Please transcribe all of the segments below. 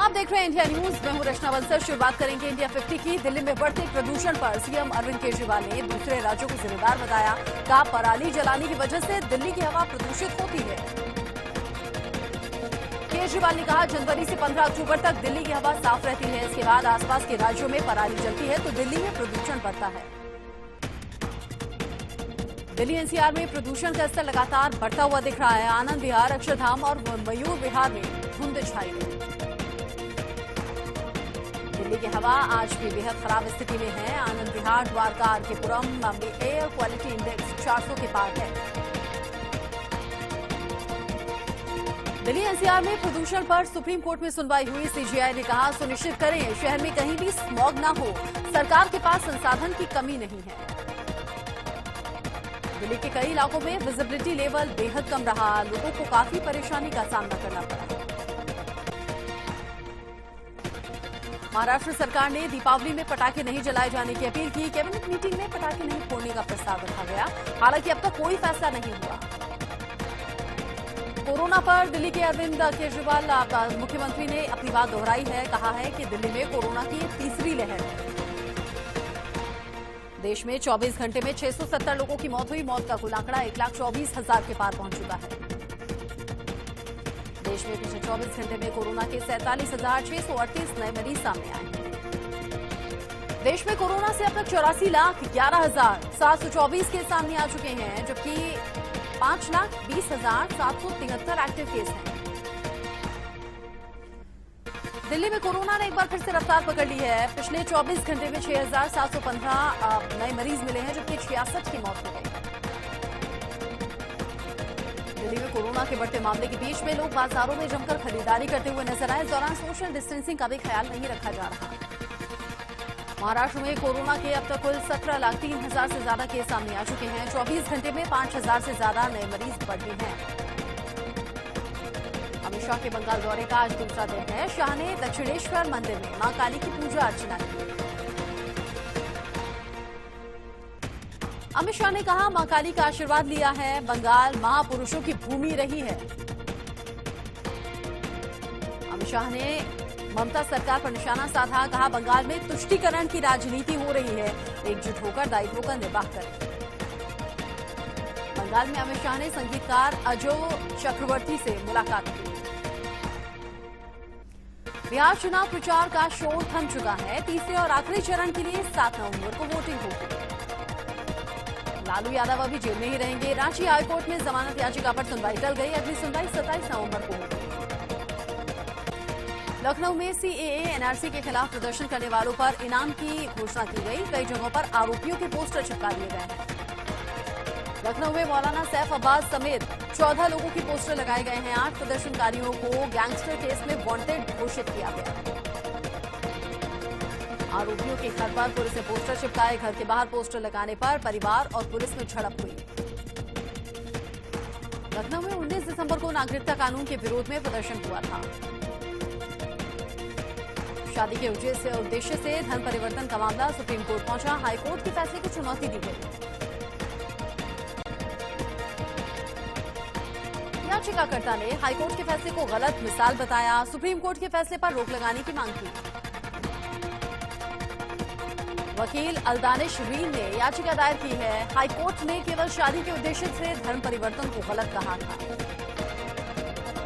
आप देख रहे हैं इंडिया न्यूज। मैं हूं रचना बंसल। शुरुआत करेंगे इंडिया 50 की। दिल्ली में बढ़ते प्रदूषण पर सीएम अरविंद केजरीवाल ने दूसरे राज्यों को जिम्मेदार बताया। कहा पराली जलाने की वजह से दिल्ली की हवा प्रदूषित होती है। केजरीवाल ने कहा जनवरी से 15 अक्टूबर तक दिल्ली की हवा साफ रहती है। इसके बाद आसपास के राज्यों में पराली जलती है तो दिल्ली में प्रदूषण बढ़ता है। दिल्ली एनसीआर में प्रदूषण का स्तर लगातार बढ़ता हुआ दिख रहा है। आनंद विहार, अक्षरधाम और मयूर विहार में धुंध छाई है। दिल्ली की हवा आज भी बेहद खराब स्थिति में है। आनंद विहार, द्वारका, आरकेपुरम में एयर क्वालिटी इंडेक्स 400 के पार है। दिल्ली एनसीआर में प्रदूषण पर सुप्रीम कोर्ट में सुनवाई हुई। सीजेआई ने कहा सुनिश्चित करें शहर में कहीं भी स्मॉग न हो। सरकार के पास संसाधन की कमी नहीं है। दिल्ली के कई इलाकों में विजिबिलिटी लेवल बेहद कम रहा। लोगों को काफी परेशानी का सामना करना पड़ा। महाराष्ट्र सरकार ने दीपावली में पटाखे नहीं जलाए जाने की अपील की। कैबिनेट मीटिंग में पटाखे नहीं फोड़ने का प्रस्ताव रखा गया। हालांकि अब तक कोई फैसला नहीं हुआ। कोरोना पर दिल्ली के अरविंद केजरीवाल मुख्यमंत्री ने अपनी बात दोहराई है। कहा है कि दिल्ली में कोरोना की तीसरी लहर है। देश में 24 घंटे में 670 लोगों की मौत हुई। मौत का कुल आंकड़ा 1,24,000 के पार पहुंच चुका है। देश में पिछले 24 घंटे में कोरोना के 47,638 नए मरीज सामने आए हैं। देश में कोरोना से अब तक 84,11,724 केस सामने आ चुके हैं, जबकि 5,20,773 एक्टिव केस हैं। दिल्ली में कोरोना ने एक बार फिर से रफ्तार पकड़ ली है। पिछले 24 घंटे में 6,715 नए मरीज मिले हैं, जबकि 66 की मौत हो गई। दिल्ली में कोरोना के बढ़ते मामले के बीच में लोग बाजारों में जमकर खरीदारी करते हुए नजर आए। इस दौरान सोशल डिस्टेंसिंग का भी ख्याल नहीं रखा जा रहा। महाराष्ट्र में कोरोना के अब तक कुल 17,03,000 से ज्यादा केस सामने आ चुके हैं। 24 घंटे में 5,000 से ज्यादा नए मरीज बढ़े हैं। अमित शाह के बंगाल दौरे का आज दूसरा दिन है। शाह ने दक्षिणेश्वर मंदिर में मां काली की पूजा अर्चना की। अमित शाह ने कहा मां काली का आशीर्वाद लिया है। बंगाल महापुरुषों की भूमि रही है। अमित शाह ने ममता सरकार पर निशाना साधा। कहा बंगाल में तुष्टीकरण की राजनीति हो रही है। एकजुट होकर दायित्वों का निर्वाह करें। बंगाल में अमित शाह ने संगीतकार अजो चक्रवर्ती से मुलाकात की। बिहार चुनाव प्रचार का शोर थम चुका है। तीसरे और आखिरी चरण के लिए 7 नवंबर को वोटिंग होगी। लालू यादव अभी जेल में ही रहेंगे। रांची हाईकोर्ट में जमानत याचिका पर सुनवाई टल गई। अगली सुनवाई 27 नवंबर को होगी। लखनऊ में सीएए एनआरसी के खिलाफ प्रदर्शन करने वालों पर इनाम की घोषणा की गई। कई जगहों पर आरोपियों के पोस्टर चिपका दिए गए हैं। लखनऊ में मौलाना सैफ अब्बास समेत 14 लोगों के पोस्टर लगाए गए हैं। 8 प्रदर्शनकारियों को गैंगस्टर केस में वांटेड घोषित किया गया। आरोपियों के घर पर पुलिस ने पोस्टर चिपकाए। घर के बाहर पोस्टर लगाने पर परिवार और पुलिस में झड़प हुई। लखनऊ में 19 दिसंबर को नागरिकता कानून के विरोध में प्रदर्शन हुआ था। शादी के उद्देश्य से धन परिवर्तन का मामला सुप्रीम कोर्ट पहुंचा। हाईकोर्ट के फैसले को चुनौती दी गई। याचिकाकर्ता ने हाईकोर्ट के फैसले को गलत मिसाल बताया। सुप्रीम कोर्ट के फैसले पर रोक लगाने की मांग की। वकील अलदानिश रीन ने याचिका दायर की है। हाईकोर्ट ने केवल शादी के उद्देश्य से धर्म परिवर्तन को गलत कहा था।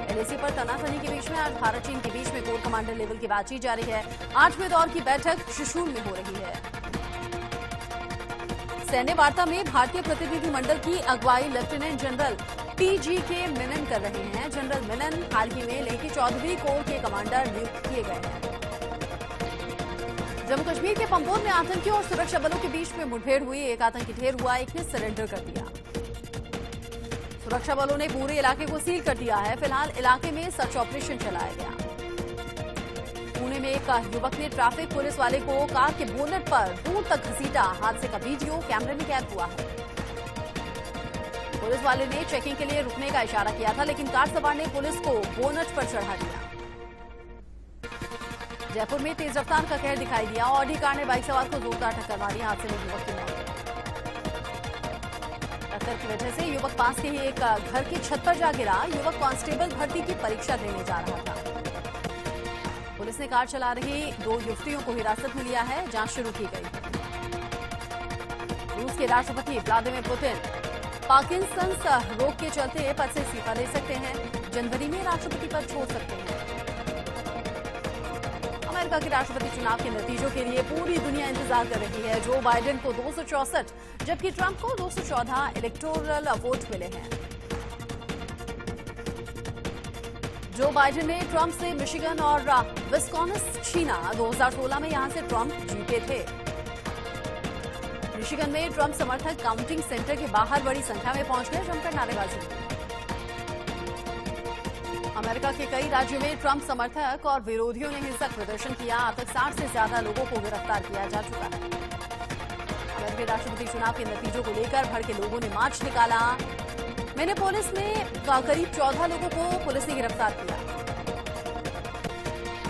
एलएसी पर तनातनी के बीच में आज भारत चीन के बीच में कोर कमांडर लेवल की बातचीत जारी है। 8वें दौर की बैठक शिशुल में हो रही है। सैन्य वार्ता में भारतीय प्रतिनिधिमंडल की अगुवाई लेफ्टिनेंट जनरल टीजीके मेनन कर रहे हैं। जनरल मेनन हाल ही में लेह की 14वीं कोर के कमांडर नियुक्त किए गए हैं। जम्मू कश्मीर के पंपोर में आतंकियों और सुरक्षा बलों के बीच में मुठभेड़ हुई। एक आतंकी ढेर हुआ। एक ने सरेंडर कर दिया। सुरक्षा बलों ने पूरे इलाके को सील कर दिया है। फिलहाल इलाके में सर्च ऑपरेशन चलाया गया। पुणे में एक युवक ने ट्रैफिक पुलिस वाले को कार के बोनेट पर दूर तक घसीटा। हादसे का वीडियो कैमरे में कैद हुआ है। पुलिस वाले ने चेकिंग के लिए रुकने का इशारा किया था, लेकिन कार सवार ने पुलिस को बोनेट पर चढ़ा दिया। जयपुर में तेज रफ्तार का कहर दिखाई दिया। ऑडी कार ने बाइक सवार को जोरदार टक्कर मारी। हादसे में युवक की मौत। टक्कर की वजह से युवक पास के ही एक घर की छत पर जा गिरा। युवक कांस्टेबल भर्ती की परीक्षा देने जा रहा था। पुलिस ने कार चला रही 2 युवतियों को हिरासत में लिया है। जांच शुरू की गई है। रूस के राष्ट्रपति व्लादिमीर पुतिन पार्किंसंस रोग के चलते पद से इस्तीफा दे सकते हैं। जनवरी में राष्ट्रपति पद छोड़ सकते हैं। अमेरिका के राष्ट्रपति चुनाव के नतीजों के लिए पूरी दुनिया इंतजार कर रही है। जो बाइडेन को 264 जबकि ट्रंप को 214 इलेक्टोरल वोट मिले हैं। जो बाइडेन ने ट्रंप से मिशिगन और विस्कॉन्सिन छीना। 2016 में यहां से ट्रंप जीते थे। मिशिगन में ट्रंप समर्थक काउंटिंग सेंटर के बाहर बड़ी संख्या में पहुंच गए, जमकर नारेबाजी की। अमेरिका के कई राज्यों में ट्रंप समर्थक और विरोधियों ने हिंसक प्रदर्शन किया। अब तक 60 से ज्यादा लोगों को गिरफ्तार किया जा चुका है। अमेरिकी राष्ट्रपति चुनाव के नतीजों को लेकर भड़के लोगों ने मार्च निकाला। मिनेपोलिस में करीब 14 लोगों को पुलिस ने गिरफ्तार किया।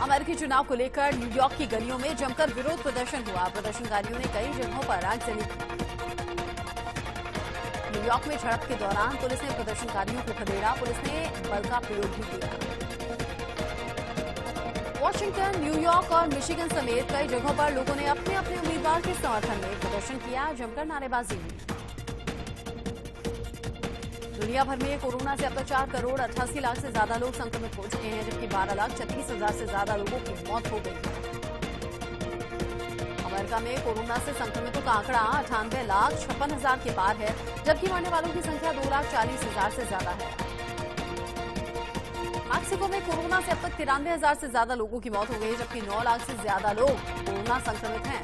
अमेरिकी चुनाव को लेकर न्यूयॉर्क की गलियों में जमकर विरोध प्रदर्शन हुआ। प्रदर्शनकारियों ने कई जगहों पर आगजनी की। न्यूयॉर्क में झड़प के दौरान पुलिस ने प्रदर्शनकारियों को खदेड़ा। पुलिस ने बल का प्रयोग भी किया। वॉशिंगटन, न्यूयॉर्क और मिशिगन समेत कई जगहों पर लोगों ने अपने अपने उम्मीदवार के समर्थन में प्रदर्शन किया। जमकर नारेबाजी हुई। दुनिया भर में कोरोना से अब तक 4 करोड़ 88 लाख से ज्यादा लोग संक्रमित हो चुके हैं, जबकि 12 लाख 36 हजार से ज्यादा लोगों की मौत हो गई है। अमेरिका में कोरोना से संक्रमितों का आंकड़ा 98 लाख 56 हजार के पार है, जबकि मरने वालों की संख्या 2 लाख 40 हजार से ज्यादा है। मैक्सिको में कोरोना से अब तक 93 हजार से ज्यादा लोगों की मौत हो गई, जबकि 9 लाख से ज्यादा लोग कोरोना संक्रमित हैं।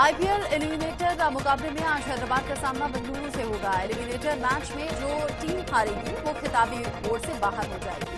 आईपीएल एलिमिनेटर मुकाबले में आज हैदराबाद का सामना बेंगलुरु से होगा। एलिमिनेटर मैच में जो टीम हारेगी वो खिताबी बोर्ड से बाहर हो जाएगी।